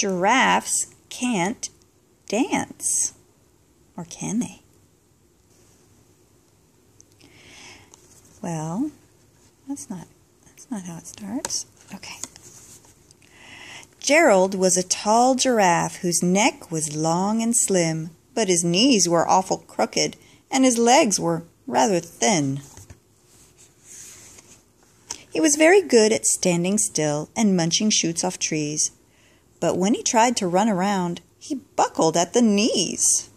Giraffes can't dance. Or can they? Well, that's not how it starts. Okay. Gerald was a tall giraffe whose neck was long and slim, but his knees were awful crooked and his legs were rather thin. He was very good at standing still and munching shoots off trees, but when he tried to run around, he buckled at the knees.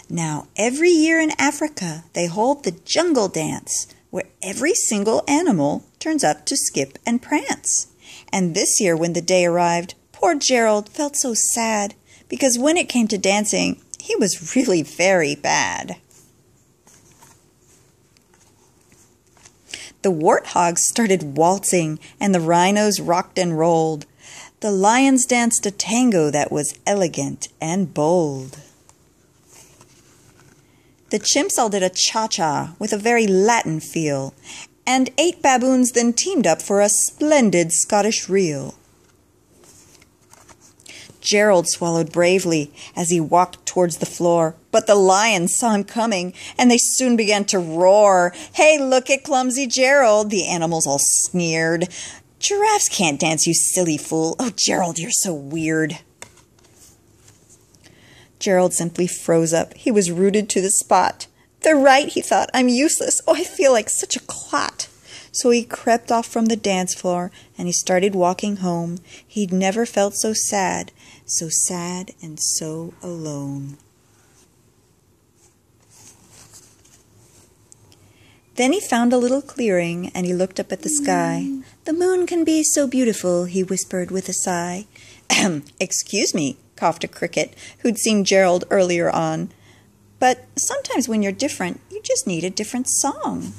Now, every year in Africa, they hold the jungle dance, where every single animal turns up to skip and prance. And this year, when the day arrived, poor Gerald felt so sad, because when it came to dancing, he was really very bad. The warthogs started waltzing, and the rhinos rocked and rolled. The lions danced a tango that was elegant and bold. The chimps all did a cha-cha with a very Latin feel, and 8 baboons then teamed up for a splendid Scottish reel. Gerald swallowed bravely as he walked towards the floor, but the lions saw him coming, and they soon began to roar. "Hey, look at clumsy Gerald," the animals all sneered. "Giraffes can't dance, you silly fool. Oh, Gerald, you're so weird." Gerald simply froze up. He was rooted to the spot. "They're right," he thought. "I'm useless. Oh, I feel like such a clot." So he crept off from the dance floor, and he started walking home. He'd never felt so sad and so alone. Then he found a little clearing, and he looked up at the sky. "The moon can be so beautiful," he whispered with a sigh. "Excuse me," coughed a cricket, who'd seen Gerald earlier on. "But sometimes when you're different, you just need a different song."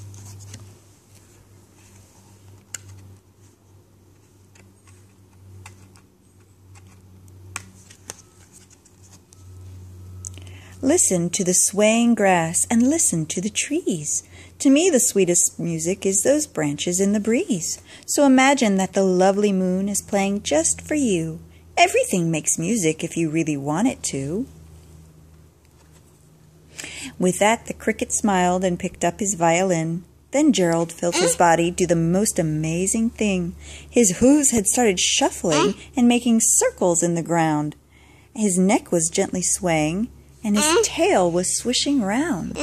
Listen to the swaying grass and listen to the trees. To me the sweetest music is those branches in the breeze. So imagine that the lovely moon is playing just for you. Everything makes music if you really want it to. With that, the cricket smiled and picked up his violin. Then Gerald felt his body do the most amazing thing. His hooves had started shuffling and making circles in the ground. His neck was gently swaying, and his tail was swishing round.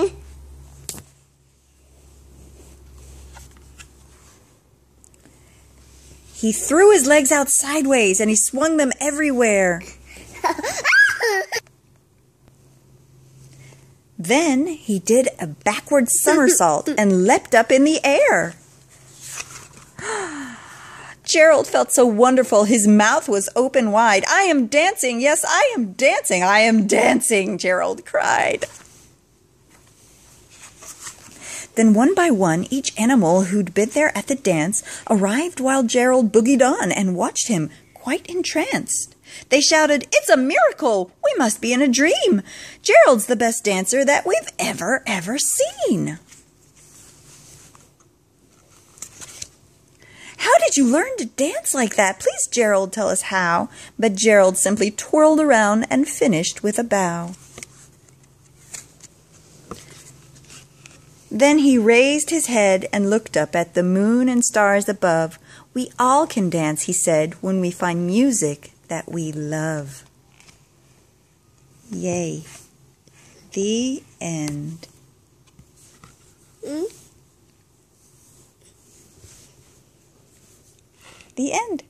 He threw his legs out sideways, and he swung them everywhere. Then he did a backward somersault and leapt up in the air. Gerald felt so wonderful, his mouth was open wide. "I am dancing, yes, I am dancing, I am dancing," Gerald cried. Then one by one, each animal who'd been there at the dance arrived while Gerald boogied on and watched him, quite entranced. They shouted, "It's a miracle! We must be in a dream! Gerald's the best dancer that we've ever seen!" "How did you learn to dance like that? Please, Gerald, tell us how." But Gerald simply twirled around and finished with a bow. Then he raised his head and looked up at the moon and stars above. "We all can dance," he said, "when we find music that we love." Yay. The end. The end.